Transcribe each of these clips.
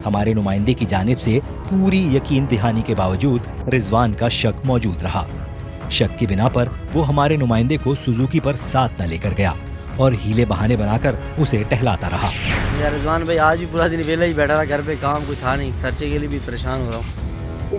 हमारे नुमाइंदे की जानिब से पूरी यकीन दहानी के बावजूद रिजवान का शक मौजूद रहा। शक की बिना पर वो हमारे नुमाइंदे को सुजुकी पर साथ न लेकर गया और हीले बहाने बनाकर उसे टहलाता रहा। यार रिजवान भाई आज भी पूरा दिन वेला ही बैठा रहा, घर पे काम कुछ था नहीं, खर्चे के लिए भी परेशान हो रहा हूँ।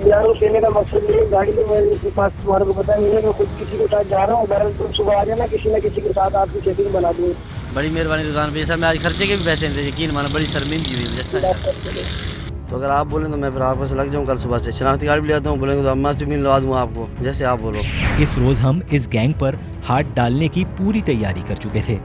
यार वो कहने का मकसद ये गाड़ी तो मेरे पास तुम्हारे को पता नहीं है, मैं खुद किसी के साथ जा रहा हूँ, घर तुम सुबह आ जाना, किसी न किसी के साथ आपकी सेटिंग बना दूँ। बड़ी मेहरबानी रिजवान भाई, सर मैं आज खर्चे के भी पैसे नहीं थे, यकीन माना बड़ी शर्मिंदगी हुई। तो अगर आप बोलें तो मैं फिर आपको से लग जाऊँ, कल सुबह से शनाख्ती कार्ड भी ले आता हूँ, बोलेंगे तो अम्मा से भी मिलवा दूँ आपको, जैसे आप बोलो। इस रोज हम इस गैंग पर हाथ डालने की पूरी तैयारी कर चुके थे।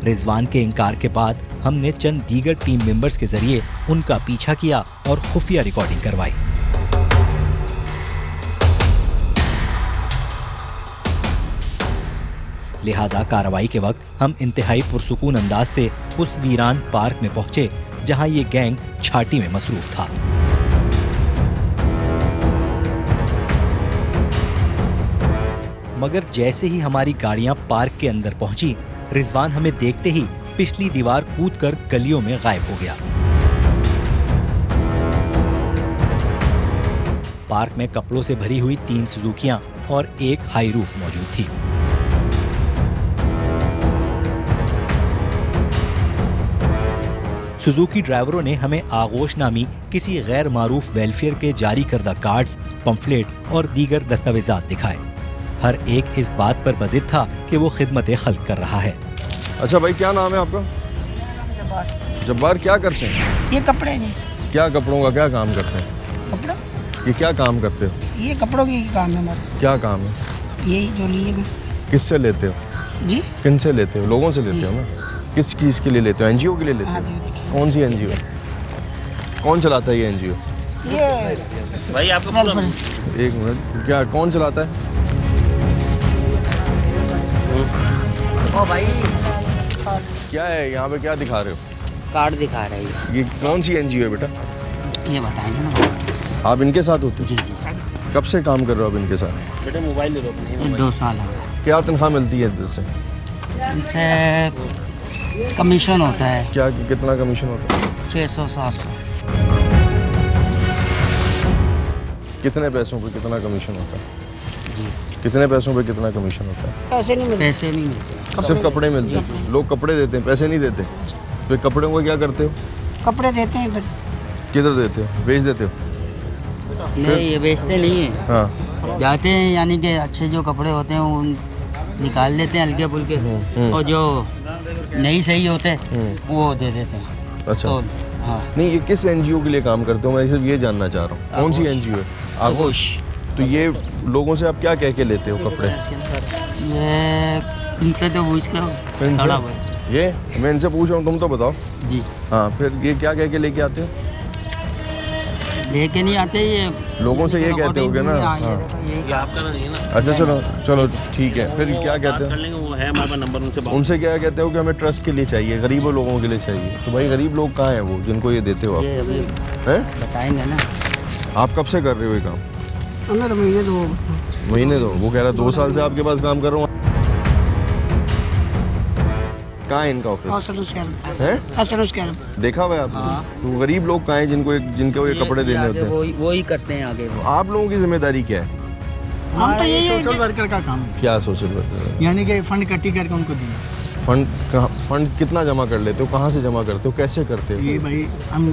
रिजवान के इनकार के बाद हमने चंद दीगर टीम मेंबर्स के जरिए उनका पीछा किया और खुफिया रिकॉर्डिंग करवाई। लिहाजा कार्रवाई के वक्त हम इंतहाई पुरसुकून अंदाज से उस वीरान पार्क में पहुंचे जहां ये गैंग छाटी में मसरूफ था। मगर जैसे ही हमारी गाड़ियां पार्क के अंदर पहुंची, रिजवान हमें देखते ही पिछली दीवार कूदकर गलियों में गायब हो गया। पार्क में कपड़ों से भरी हुई 3 सुजुकियां और एक हाई रूफ मौजूद थी। सुजुकी ड्राइवरों ने हमें आगोश नामी किसी गैर मारूफ वेलफेयर के जारी करदा कार्ड्स, पंफलेट और दीगर दस्तावेजात दिखाए। हर एक इस बात पर बज़िद था कि वो खिदमत खल्क कर रहा है। अच्छा भाई, क्या नाम है आपका? जब्बार। क्या करते हैं? ये कपड़े जी। क्या कपड़ों का क्या काम करते हैं? कपड़ा? ये क्या काम करते हो? ये कपड़ों की काम है हमारा। क्या काम है? यही जो लिए मैं। किससे लेते हो जी? किन से लेते हो? लोगों से लेते हो ना? किस चीज़ के लिए लेते हो? एनजीओ के लिए लेते हो? कौन सी एनजीओ? कौन चलाता है ये एनजीओ? ये भाई आपको एक मिनट, क्या कौन चलाता है? ओ भाई क्या है यहाँ पे, क्या दिखा रहे हो? कार्ड दिखा रहा है। ये कौन सी एनजीओ है बेटा? ये बताएंगे ना। आप इनके साथ होते हो? जी जी। कब से काम कर रहे हो आप इनके साथ? बेटा मोबाइल ले लो अपने। 2 साल हो गए। क्या तनख्वाह मिलती है इधर से? इनसे कमीशन होता है। क्या, कितना कमीशन होता है? 600-700। कितने पैसों पे कितना कमीशन होता है? जी। कितने पैसों पे कितना कमीशन होता है? पैसे नहीं मिलते। पैसे नहीं मिलते। सिर्फ कपड़े मिलते हैं? लोग कपड़े देते हैं, पैसे नहीं देते? फिर कपड़ों को क्या करते हो? कपड़े देते हैं इधर। किधर देते हो? बेच देते हो? नहीं, ये बेचते नहीं है। हाँ। जाते हैं, यानी कि अच्छे जो कपड़े होते हैं उन निकाल लेते हैं हल्के फुल्के, और जो नहीं सही होते वो दे देते हैं। अच्छा। तो हाँ। नहीं, ये किस एनजीओ के लिए काम करते हो? मैं सिर्फ ये जानना चाह रहा हूँ, कौन सी एनजीओ है? आगोश। तो ये लोगों से आप क्या कह के लेते हो कपड़े? ये इनसे तो पूछ लो थोड़ा बहुत। ये मैं इनसे पूछ रहा हूँ, तुम तो बताओ। जी। हाँ, फिर ये क्या कह के लेके आते हो? लेके नहीं आते, ये लोगों से ये कहते होगे ना? हाँ। ये आपका नहीं है ना? अच्छा, चलो चलो ठीक है। फिर क्या कहते कर लेंगे, वो है हमारा नंबर, उनसे बात। उनसे क्या कहते हो कि हमें ट्रस्ट के लिए चाहिए, गरीबों लोगों के लिए चाहिए? तो भाई गरीब लोग कहाँ हैं वो जिनको ये देते हो आप? हैं? बताएंगे ना। आप कब से कर रहे हो ये काम? हमें तो महीने दो। वो कह रहा है 2 साल से आपके पास काम कर रहा हूँ। कहाँ है इनका ऑफिस? है? देखा हुआ है आपने? तो गरीब लोग कहाँ हैं जिनको ये कपड़े देने होते हैं? वो ही करते हैं आगे। वो आप लोगों की जिम्मेदारी क्या है? हम तो यही सोशल वर्कर का काम है। क्या सोशल वर्कर? यानी कि फंड इकट्ठी करके उनको दिया। फंड कितना जमा कर लेते हो? कहाँ से जमा करते हो? कैसे करते हो? ये भाई हम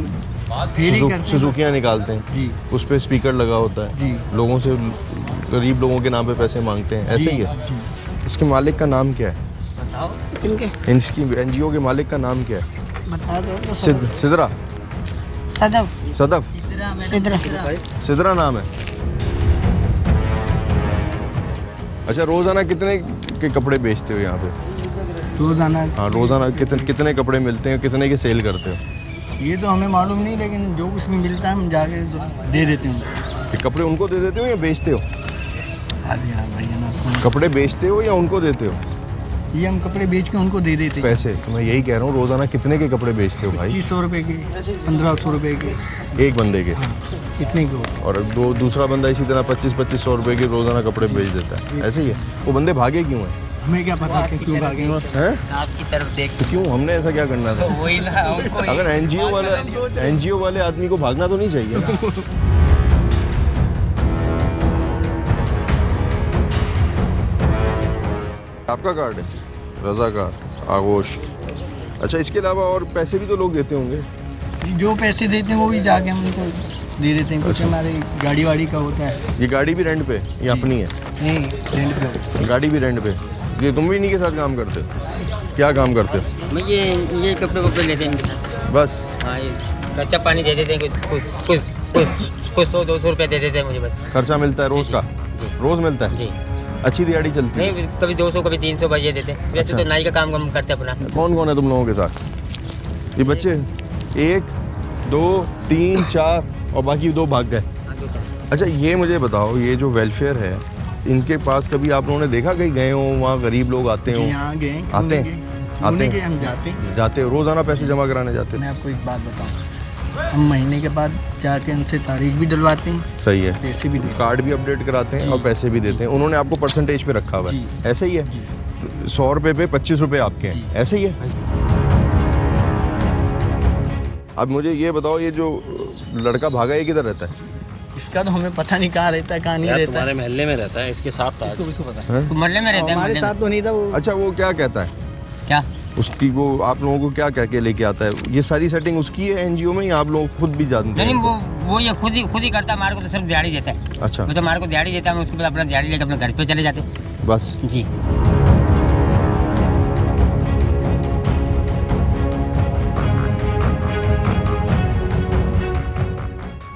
फेरी करते हैं, सुजुकियाँ निकालते हैं जी। उस पर स्पीकर लगा होता है जी। लोगों से, गरीब लोगों के नाम पे पैसे मांगते हैं, ऐसे ही है? जी। इसके मालिक का नाम क्या है? इसकी एनजीओ के मालिक का नाम क्या है? बता दो। सिदरा? सदफ? सिदरा नाम है। अच्छा, रोजाना कितने के कपड़े बेचते हो यहाँ पे? रोजाना? हाँ, रोजाना कितने कपड़े मिलते हैं, कितने के सेल करते हो? ये तो हमें मालूम नहीं, लेकिन जो कुछ भी मिलता है हम जाके दे देते हैं। ये कपड़े उनको दे देते हो या बेचते हो? अभी यार भैया ना, कपड़े बेचते हो या उनको देते हो? ये हम कपड़े बेच के उनको दे देते हैं। पैसे? तो मैं यही कह रहा हूँ, रोजाना कितने के कपड़े बेचते हो भाई? 2500 रुपये के, 1500 रुपये के, एक बंदे के? हाँ, इतने को। और दूसरा बंदा इसी तरह 2500 रुपये के रोजाना कपड़े बेच देता है, ऐसे ही है? वो बंदे भागे क्यों हैं? हमें क्या पता कि क्यों भागे हैं? आपकी तरफ देख तो क्यों, हमने ऐसा क्या करना था? वही ना हमको अगर एनजीओ वाले आदमी को भागना तो नहीं चाहिए ना। आपका कार्ड है? रजाकार, आगोश। अच्छा, इसके अलावा और पैसे भी तो लोग देते होंगे? जो पैसे देते हैं वो भी जाके हम उनको दे देते हैं। कुछ हमारे गाड़ी वाड़ी का होता है। ये गाड़ी भी रेंट पे या अपनी है? नहीं, रेंट पे होता है। गाड़ी भी रेंट पे। ये तुम भी इन्हीं के साथ काम करते हो? क्या काम करते हो? मैं ये कपड़े लेते हैं इनके साथ बस? हाँ, ये कच्चा पानी दे देते हैं। कुछ 100-200 रुपये दे देते हैं मुझे बस। खर्चा मिलता है रोज का? जी। रोज मिलता है? जी। अच्छी दिहाड़ी चलती है? नहीं, कभी 200 कभी 300 बजे देते हैं। वैसे अच्छा। तो नाई का काम हम करते हैं अपना। कौन कौन है तुम लोगों के साथ? ये बच्चे 1 2 3 4 और बाकी 2 भाग गए। अच्छा, ये मुझे बताओ, ये जो वेलफेयर है, इनके पास कभी आप लोगों ने देखा कहीं गए हो, वहाँ गरीब लोग आते हो? यहाँ गए, आते हैं? हम जाते हो रोजाना पैसे जमा कराने जाते हैं? मैं आपको एक बात बताऊँ, हम महीने के बाद जाके उनसे तारीख भी डलवाते हैं। सही है। पैसे भी देते हैं, कार्ड भी अपडेट कराते हैं और पैसे भी देते हैं। उन्होंने आपको परसेंटेज पे रखा हुआ है, ऐसे ही है? 100 रुपये पे 25 रुपये आपके हैं, ऐसे ही है? अब मुझे ये बताओ, ये जो लड़का भागा ये किधर रहता है? इसका तो हमें पता नहीं कहाँ रहता है, कहाँ नहीं रहता है। तुम्हारे महल्ले में रहता है, इसके साथ था। इसको पता है? मोहल्ले में रहते हैं। हमारे साथ तो नहीं था वो। अच्छा, वो क्या कहता है? क्या उसकी वो आप लोगों को क्या कह के लेके आता है? ये सारी सेटिंग उसकी है एनजीओ में या आप लोग खुद भी जानते हैं? नहीं, वो ये खुद ही करता है। हमारे को तो सिर्फ दिहाड़ी देता है। अच्छा, मतलब हमारे को दिहाड़ी देता है, हम उसके बाद अपना दिहाड़ी लेकर अपने घर पे चले जाते हैं बस। जी।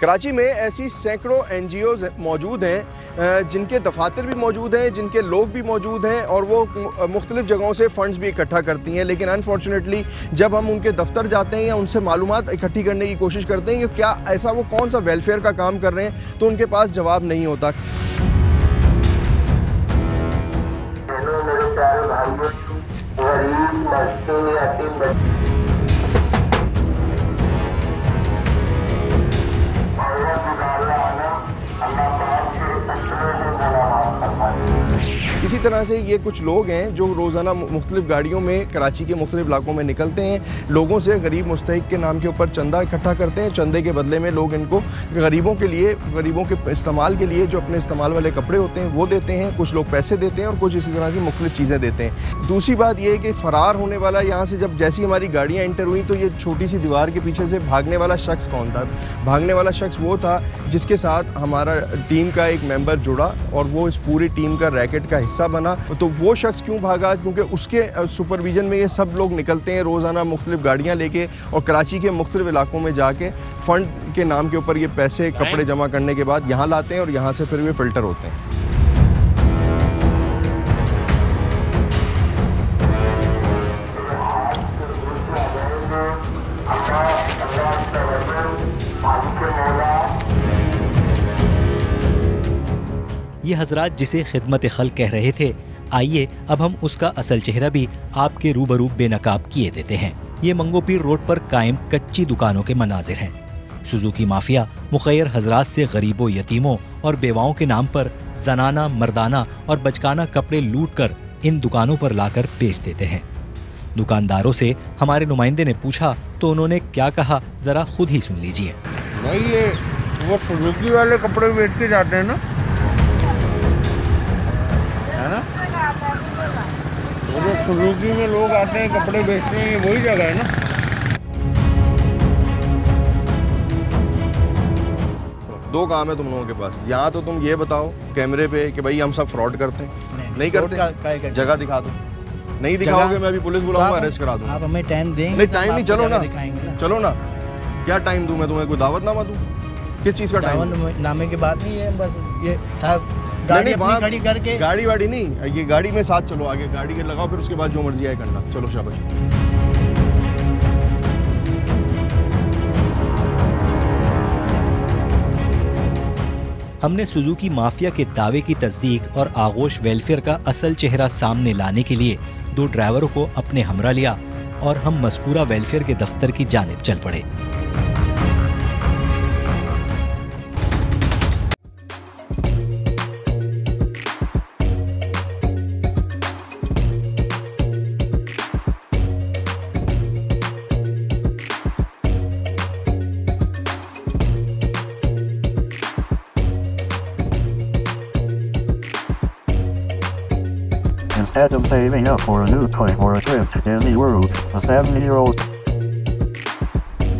कराची में ऐसी सैकड़ों एनजीओज मौजूद हैं जिनके दफातर भी मौजूद हैं, जिनके लोग भी मौजूद हैं और वो मुख्तलिफ़ जगहों से फ़ंड्स भी इकट्ठा करती हैं। लेकिन अनफॉर्चुनेटली जब हम उनके दफ्तर जाते हैं या उनसे मालूमात इकट्ठी करने की कोशिश करते हैं कि क्या ऐसा वो कौन सा वेलफेयर का काम कर रहे हैं, तो उनके पास जवाब नहीं होता। इसी तरह से ये कुछ लोग हैं जो रोज़ाना मुख्तलिफ़ गाड़ियों में कराची के मुख्तलिफ़ इलाकों में निकलते हैं, लोगों से गरीब मुस्तहिक के नाम के ऊपर चंदा इकट्ठा करते हैं। चंदे के बदले में लोग इनको गरीबों के इस्तेमाल के लिए जो अपने इस्तेमाल वाले कपड़े होते हैं वो देते हैं, कुछ लोग पैसे देते हैं और कुछ इसी तरह से मुख्तलिफ़ चीज़ें देते हैं। दूसरी बात ये है कि फ़रार होने वाला यहाँ से जब जैसी हमारी गाड़ियाँ एंटर हुई तो ये छोटी सी दीवार के पीछे से भागने वाला शख्स कौन था? भागने वाला शख्स वो था जिसके साथ हमारा टीम का एक मेंबर जुड़ा और वो इस पूरी टीम का रैकेट का हिस्सा बना। तो वो शख्स क्यों भागा? क्योंकि उसके सुपरविज़न में ये सब लोग निकलते हैं रोज़ाना मुख्तलिफ़ गाड़ियाँ लेके और कराची के मुख्तलिफ़ इलाकों में जाके फ़ंड के नाम के ऊपर ये पैसे कपड़े जमा करने के बाद यहाँ लाते हैं और यहाँ से फिर वे फ़िल्टर होते हैं। ये हजरात जिसे खिदमत खल्क कह रहे थे, आइए अब हम उसका असल चेहरा भी आपके रूबरू बेनकाब किए देते हैं। ये मंगोपीर रोड पर कायम कच्ची दुकानों के मनाजिर हैं। सुजुकी माफिया मुखैर हजरात से गरीबों, यतीमों और बेवाओं के नाम पर जनाना, मर्दाना और बचकाना कपड़े लूट कर इन दुकानों पर लाकर बेच देते हैं। दुकानदारों से हमारे नुमाइंदे ने पूछा तो उन्होंने क्या कहा, जरा खुद ही सुन लीजिए। भाई ये वो सुजुकी वाले कपड़े बेच के जाते हैं ना, है ना? वो जो सुजुकी में लोग आते हैं कपड़े बेचते हैं, वही जगह है ना? दो काम है तुम लोगों के पास। यहाँ तो तुम ये बताओ कैमरे पे कि भाई हम सब फ्रॉड करते हैं, नहीं करते? जगह दिखा दो। नहीं दिखाओगे मैं अभी पुलिस बुलाऊंगा, अरेस्ट करा दूंगा। आप हमें टाइम देंगे? नहीं, टाइम नहीं, चलो ना, चलो ना। क्या टाइम दूं मैं तुम्हें? कोई दावतनामा दूं? किस चीज़ का टाइम? दावतनामे की बात नहीं है, बस ये साहब गाड़ी अपनी खड़ी करके। गाड़ी वाड़ी नहीं, ये गाड़ी में साथ चलो, आगे गाड़ी के लगाओ, फिर उसके बाद जो मर्जी है करना। चलो शाबाश। हमने सुजुकी माफिया के दावे की तस्दीक और आगोश वेलफेयर का असल चेहरा सामने लाने के लिए 2 ड्राइवरों को अपने हमरा लिया और हम मज़कूरा वेलफेयर के दफ्तर की जानिब चल पड़े। Instead of saving up for a new toy or a trip to Disney World, a 70-year-old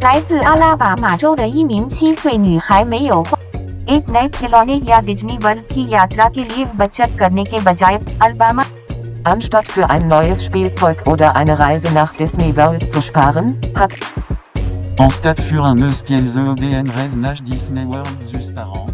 来自阿拉巴马州的一名7岁女孩没有花 एक नए खिलौने या डिज्नी वर्ल्ड की यात्रा के लिए बचत करने के बजाय Alabama Anstatt für ein neues Spielzeug oder eine Reise nach Disney World zu sparen, hat Anstatt für un neus Spielzeug oder eine Reise nach Disney World zu sparen